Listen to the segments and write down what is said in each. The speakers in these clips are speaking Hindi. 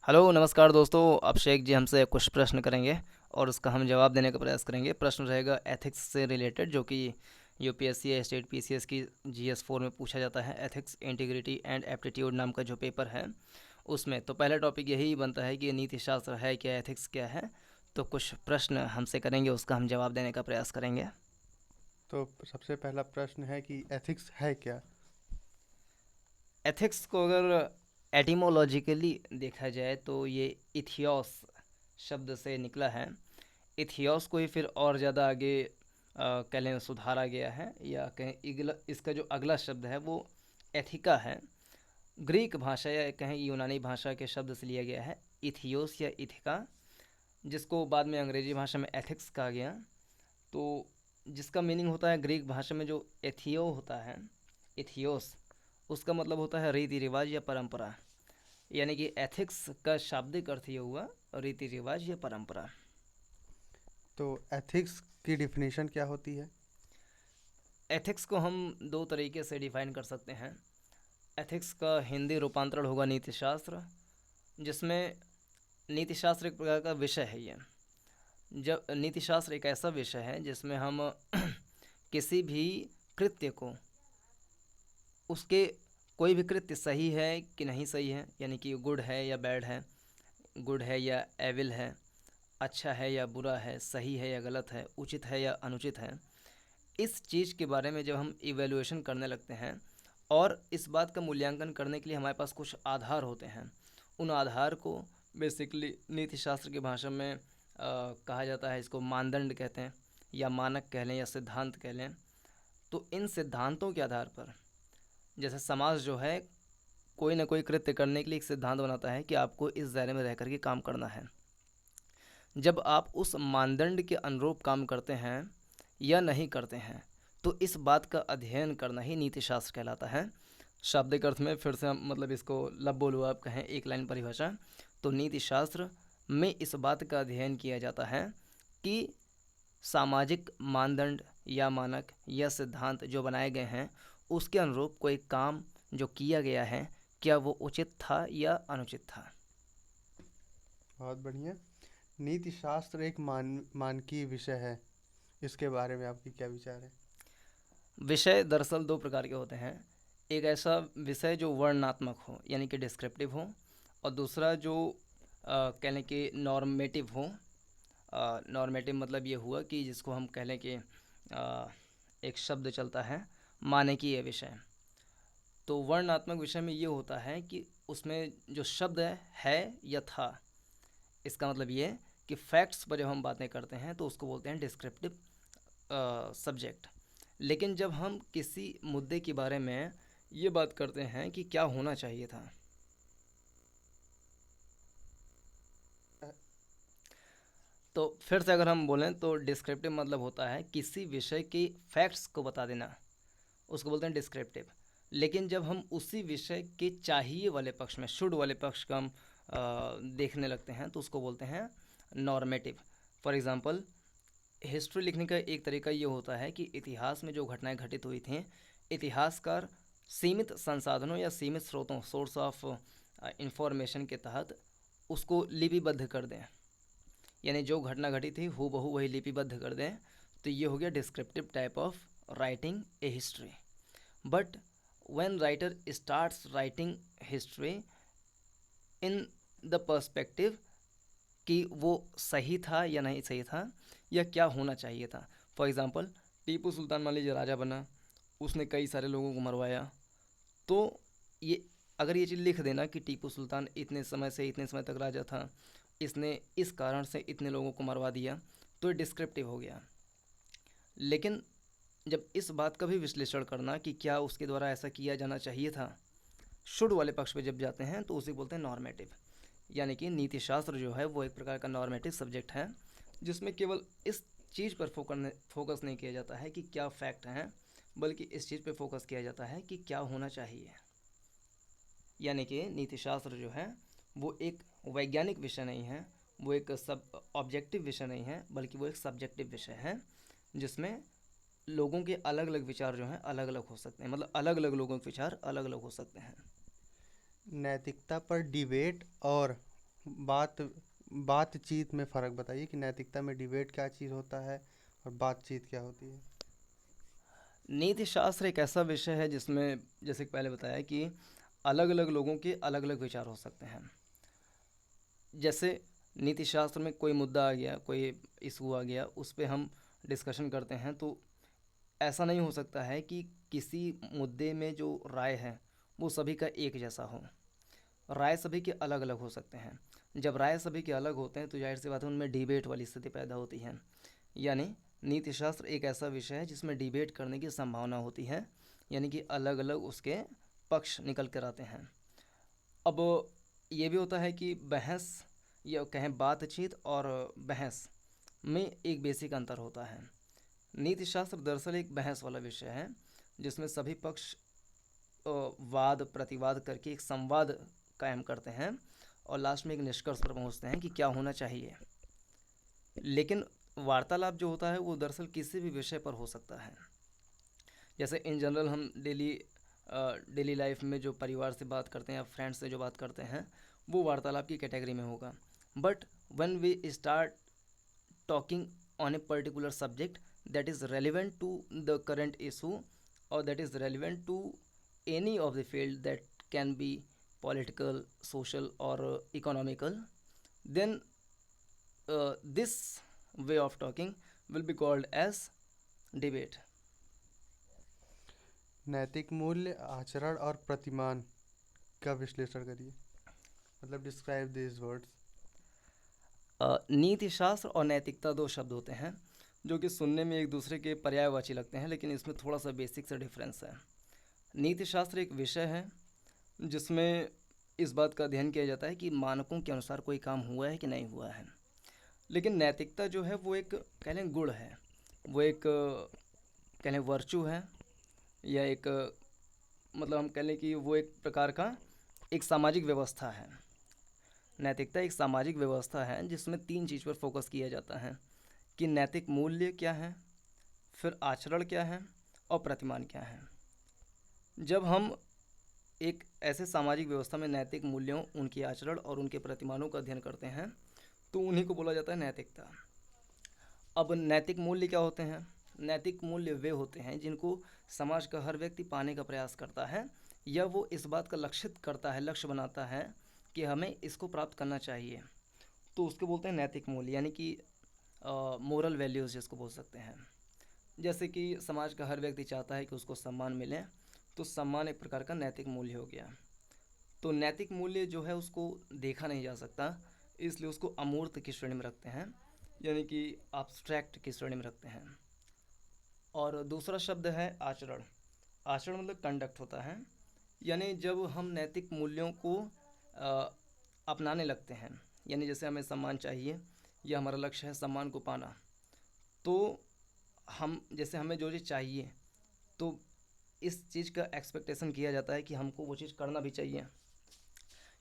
हेलो नमस्कार दोस्तों। अभिषेक जी हमसे कुछ प्रश्न करेंगे और उसका हम जवाब देने का प्रयास करेंगे। प्रश्न रहेगा एथिक्स से रिलेटेड, जो कि यूपीएससी या स्टेट पीसीएस की जीएस 4 में पूछा जाता है। एथिक्स, इंटीग्रिटी एंड एप्टीट्यूड नाम का जो पेपर है उसमें तो पहला टॉपिक यही बनता है कि नीति शास्त्र है क्या, एथिक्स क्या है। तो कुछ प्रश्न हमसे करेंगे, उसका हम जवाब देने का प्रयास करेंगे। तो सबसे पहला प्रश्न है कि एथिक्स है क्या? एथिक्स को अगर एटिमोलॉजिकली देखा जाए तो ये इथियोस शब्द से निकला है। इथियोस को ही फिर और ज़्यादा आगे कह लें सुधारा गया है, या कहें इसका जो अगला शब्द है वो एथिका है। ग्रीक भाषा या कहें यूनानी भाषा के शब्द से लिया गया है इथियोस या इथिका, जिसको बाद में अंग्रेजी भाषा में एथिक्स कहा गया। तो जिसका मीनिंग होता है ग्रीक भाषा में जो एथियो होता है, इथियोस, उसका मतलब होता है रीति रिवाज या परंपरा। यानी कि एथिक्स का शाब्दिक अर्थ ये हुआ रीति रिवाज या परंपरा। तो एथिक्स की डिफिनीशन क्या होती है? एथिक्स को हम दो तरीके से डिफाइन कर सकते हैं। एथिक्स का हिंदी रूपांतरण होगा नीति शास्त्र, जिसमें नीति शास्त्र एक प्रकार का विषय है ये। जब नीति शास्त्र एक ऐसा विषय है जिसमें हम किसी भी कृत्य को, उसके कोई भी कृत्य सही है कि नहीं सही है, यानी कि गुड है या बैड है, गुड है या एविल है, अच्छा है या बुरा है, सही है या गलत है, उचित है या अनुचित है, इस चीज़ के बारे में जब हम इवेलुएशन करने लगते हैं और इस बात का मूल्यांकन करने के लिए हमारे पास कुछ आधार होते हैं, उन आधार को बेसिकली नीति शास्त्र की भाषा में कहा जाता है, इसको मानदंड कहते हैं या मानक कह लें या सिद्धांत कह लें। तो इन सिद्धांतों के आधार पर जैसे समाज जो है कोई ना कोई कृत्य करने के लिए एक सिद्धांत बनाता है कि आपको इस दायरे में रह करके काम करना है। जब आप उस मानदंड के अनुरूप काम करते हैं या नहीं करते हैं, तो इस बात का अध्ययन करना ही नीति शास्त्र कहलाता है। शाब्दिक अर्थ में फिर से हम मतलब इसको लब बोलो आप कहें एक लाइन परिभाषा, तो नीति शास्त्र में इस बात का अध्ययन किया जाता है कि सामाजिक मानदंड या मानक या सिद्धांत जो बनाए गए हैं उसके अनुरूप कोई काम जो किया गया है, क्या वो उचित था या अनुचित था। बहुत बढ़िया। नीति शास्त्र एक मानकीय विषय है। इसके बारे में आपकी क्या विचार है? विषय दरअसल दो प्रकार के होते हैं। एक ऐसा विषय जो वर्णनात्मक हो यानी कि डिस्क्रिप्टिव हो, और दूसरा जो कह लें कि नॉर्मेटिव हो। नॉर्मेटिव मतलब ये हुआ कि जिसको हम कह लें कि एक शब्द चलता है मानकीय विषय। तो वर्णनात्मक विषय में ये होता है कि उसमें जो शब्द है या था, इसका मतलब ये है कि फैक्ट्स पर जब हम बातें करते हैं तो उसको बोलते हैं डिस्क्रिप्टिव सब्जेक्ट। लेकिन जब हम किसी मुद्दे के बारे में ये बात करते हैं कि क्या होना चाहिए था, अ, तो फिर से अगर हम बोलें तो डिस्क्रिप्टिव मतलब होता है किसी विषय के फैक्ट्स को बता देना, उसको बोलते हैं डिस्क्रिप्टिव। लेकिन जब हम उसी विषय के चाहिए वाले पक्ष में, शुड वाले पक्ष का हम देखने लगते हैं तो उसको बोलते हैं नॉर्मेटिव। फॉर एग्ज़ाम्पल, हिस्ट्री लिखने का एक तरीका ये होता है कि इतिहास में जो घटनाएं घटित हुई थीं, इतिहासकार सीमित संसाधनों या सीमित स्रोतों, सोर्स ऑफ इंफॉर्मेशन के तहत उसको लिपिबद्ध कर दें। यानी जो घटना घटी थी हूबहू वही लिपिबद्ध कर दें। तो ये हो गया descriptive type of writing a history. But when writer starts writing history in the perspective कि वो सही था या नहीं सही था या क्या होना चाहिए था। फॉर एग्ज़ाम्पल, टीपू सुल्तान मान लीजिए राजा बना, उसने कई सारे लोगों को मरवाया। तो ये अगर ये चीज़ लिख देना कि टीपू सुल्तान इतने समय से इतने समय तक राजा था, इसने इस कारण से इतने लोगों को मरवा दिया, तो ये डिस्क्रिप्टिव हो गया। लेकिन जब इस बात का भी विश्लेषण करना कि क्या उसके द्वारा ऐसा किया जाना चाहिए था, शुड वाले पक्ष पे जब जाते हैं तो उसे बोलते हैं नॉर्मेटिव। यानी कि नीति शास्त्र जो है वो एक प्रकार का नॉर्मेटिव सब्जेक्ट है, जिसमें केवल इस चीज़ पर फोकस नहीं किया जाता है कि क्या फैक्ट हैं, बल्कि इस चीज़ पर फोकस किया जाता है कि क्या होना चाहिए। यानी कि नीति शास्त्र जो है वो एक वैज्ञानिक विषय नहीं है, वो एक सब ऑब्जेक्टिव विषय नहीं है, बल्कि वो एक सब्जेक्टिव विषय है, जिसमें लोगों के अलग अलग विचार जो हैं अलग अलग हो सकते हैं, मतलब अलग अलग लोगों के विचार अलग अलग हो सकते हैं। नैतिकता पर डिबेट और बात बातचीत में फ़र्क बताइए कि नैतिकता में डिबेट क्या चीज़ होता है और बातचीत क्या होती है। नीति शास्त्र एक ऐसा विषय है जिसमें, जैसे कि पहले बताया, कि अलग अलग लोगों के अलग अलग विचार हो सकते हैं। जैसे नीति शास्त्र में कोई मुद्दा आ गया, कोई इशू आ गया, उस पे हम डिस्कशन करते हैं, तो ऐसा नहीं हो सकता है कि किसी मुद्दे में जो राय है वो सभी का एक जैसा हो। राय सभी के अलग अलग हो सकते हैं। जब राय सभी के अलग होते हैं तो जाहिर सी बात है उनमें डिबेट वाली स्थिति पैदा होती है। यानी नीति शास्त्र एक ऐसा विषय है जिसमें डिबेट करने की संभावना होती है, यानी कि अलग अलग उसके पक्ष निकल कर आते हैं। अब ये भी होता है कि बहस या कहें बातचीत और बहस में एक बेसिक अंतर होता है। नीति शास्त्र दरअसल एक बहस वाला विषय है जिसमें सभी पक्ष वाद प्रतिवाद करके एक संवाद कायम करते हैं और लास्ट में एक निष्कर्ष पर पहुंचते हैं कि क्या होना चाहिए। लेकिन वार्तालाप जो होता है वो दरअसल किसी भी विषय पर हो सकता है। जैसे इन जनरल हम डेली लाइफ में जो परिवार से बात करते हैं या फ्रेंड्स से जो बात करते हैं वो वार्तालाप की कैटेगरी में होगा। But when we start talking on a particular subject that is relevant to the current issue or that is relevant to any of the field that can be political, social or economical, then this way of talking will be called as debate. नैतिक मूल्य, आचरण और प्रतिमान का विश्लेषण करिए, मतलब डिस्क्राइब दिस वर्ड्स। नीति शास्त्र और नैतिकता दो शब्द होते हैं जो कि सुनने में एक दूसरे के पर्यायवाची लगते हैं, लेकिन इसमें थोड़ा सा बेसिक सा डिफरेंस है। नीति शास्त्र एक विषय है जिसमें इस बात का अध्ययन किया जाता है कि मानकों के अनुसार कोई काम हुआ है कि नहीं हुआ है। लेकिन नैतिकता जो है वो एक कह लें गुण है, वो एक कह लें वर्चू है, या एक मतलब हम कह लें कि वो एक प्रकार का एक सामाजिक व्यवस्था है। नैतिकता एक सामाजिक व्यवस्था है जिसमें तीन चीज़ पर फोकस किया जाता है कि नैतिक मूल्य क्या है, फिर आचरण क्या है और प्रतिमान क्या है। जब हम एक ऐसे सामाजिक व्यवस्था में नैतिक मूल्यों, उनके आचरण और उनके प्रतिमानों का अध्ययन करते हैं तो उन्हीं को बोला जाता है नैतिकता। अब नैतिक मूल्य क्या होते हैं? नैतिक मूल्य वे होते हैं जिनको समाज का हर व्यक्ति पाने का प्रयास करता है, या वो इस बात का लक्षित करता है, लक्ष्य बनाता है कि हमें इसको प्राप्त करना चाहिए, तो उसको बोलते हैं नैतिक मूल्य, यानी कि मोरल वैल्यूज़ जिसको बोल सकते हैं। जैसे कि समाज का हर व्यक्ति चाहता है कि उसको सम्मान मिले, तो सम्मान एक प्रकार का नैतिक मूल्य हो गया। तो नैतिक मूल्य जो है उसको देखा नहीं जा सकता, इसलिए उसको अमूर्त की श्रेणी में रखते हैं, यानी कि abstract की श्रेणी में रखते हैं। और दूसरा शब्द है आचरण। आचरण मतलब कंडक्ट होता है, यानी जब हम नैतिक मूल्यों को अपनाने लगते हैं, यानी जैसे हमें सम्मान चाहिए या हमारा लक्ष्य है सम्मान को पाना, तो हम जैसे हमें जो चीज़ चाहिए तो इस चीज़ का एक्सपेक्टेशन किया जाता है कि हमको वो चीज़ करना भी चाहिए,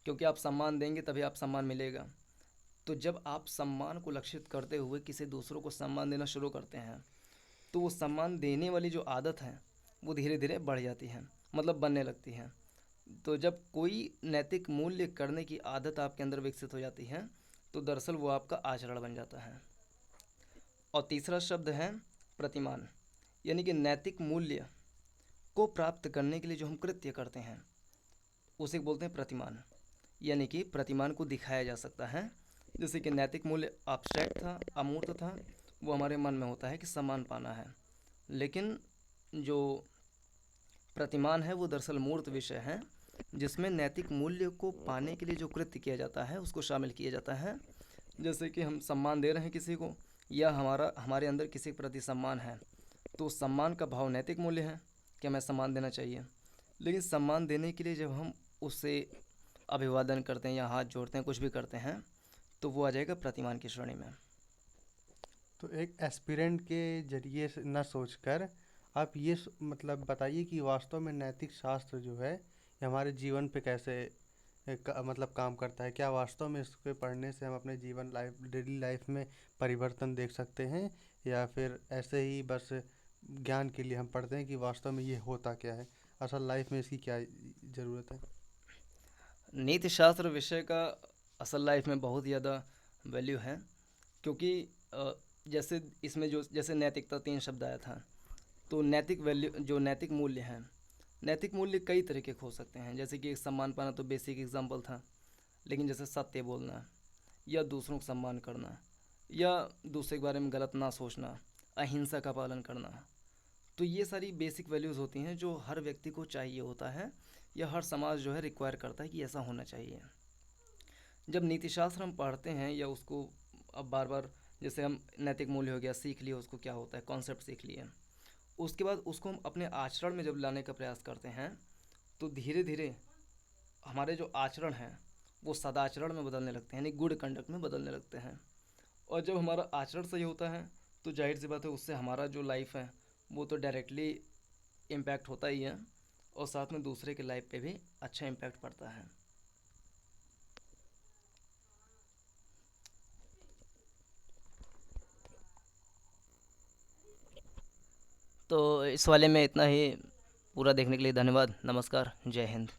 क्योंकि आप सम्मान देंगे तभी आप सम्मान मिलेगा। तो जब आप सम्मान को लक्षित करते हुए किसी दूसरों को सम्मान देना शुरू करते हैं तो वो सम्मान देने वाली जो आदत है वो धीरे धीरे बढ़ जाती है, मतलब बनने लगती है। तो जब कोई नैतिक मूल्य करने की आदत आपके अंदर विकसित हो जाती है तो दरअसल वो आपका आचरण बन जाता है। और तीसरा शब्द है प्रतिमान, यानी कि नैतिक मूल्य को प्राप्त करने के लिए जो हम कृत्य करते हैं उसे बोलते हैं प्रतिमान, यानी कि प्रतिमान को दिखाया जा सकता है। जैसे कि नैतिक मूल्य abstract था, अमूर्त था, वो हमारे मन में होता है कि सम्मान पाना है, लेकिन जो प्रतिमान है वो दरअसल मूर्त विषय है जिसमें नैतिक मूल्य को पाने के लिए जो कृत्य किया जाता है उसको शामिल किया जाता है। जैसे कि हम सम्मान दे रहे हैं किसी को, या हमारे अंदर किसी के प्रति सम्मान है, तो सम्मान का भाव नैतिक मूल्य है कि हमें सम्मान देना चाहिए। लेकिन सम्मान देने के लिए जब हम उससे अभिवादन करते हैं या हाथ जोड़ते हैं, कुछ भी करते हैं, तो वो आ जाएगा प्रतिमान की श्रेणी में। तो एक एस्पिरेंट के जरिए से न सोचकर आप ये मतलब बताइए कि वास्तव में नैतिक शास्त्र जो है ये हमारे जीवन पे कैसे मतलब काम करता है। क्या वास्तव में इसके पढ़ने से हम अपने जीवन लाइफ डेली लाइफ में परिवर्तन देख सकते हैं, या फिर ऐसे ही बस ज्ञान के लिए हम पढ़ते हैं कि वास्तव में ये होता क्या है, असल लाइफ में इसकी क्या ज़रूरत है। नीति शास्त्र विषय का असल लाइफ में बहुत ज़्यादा वैल्यू है, क्योंकि जैसे इसमें जो जैसे नैतिकता 3 शब्द आया था, तो नैतिक वैल्यू जो नैतिक मूल्य हैं, नैतिक मूल्य कई तरीके के हो सकते हैं। जैसे कि सम्मान पाना तो बेसिक एग्जांपल था, लेकिन जैसे सत्य बोलना, या दूसरों को सम्मान करना, या दूसरे के बारे में गलत ना सोचना, अहिंसा का पालन करना, तो ये सारी बेसिक वैल्यूज़ होती हैं जो हर व्यक्ति को चाहिए होता है, या हर समाज जो है रिक्वायर करता है कि ऐसा होना चाहिए। जब नीति शास्त्र हम पढ़ते हैं या उसको अब बार बार, जैसे हम नैतिक मूल्य हो गया सीख लिए, उसको क्या होता है कॉन्सेप्ट सीख लिए, उसके बाद उसको हम अपने आचरण में जब लाने का प्रयास करते हैं, तो धीरे धीरे हमारे जो आचरण हैं वो सदाचरण में बदलने लगते हैं, यानी गुड कंडक्ट में बदलने लगते हैं। और जब हमारा आचरण सही होता है तो जाहिर सी बात है उससे हमारा जो लाइफ है वो तो डायरेक्टली इम्पैक्ट होता ही है, और साथ में दूसरे के लाइफ पे भी अच्छा इम्पैक्ट पड़ता है। तो इस वाले में इतना ही। पूरा देखने के लिए धन्यवाद। नमस्कार, जय हिंद।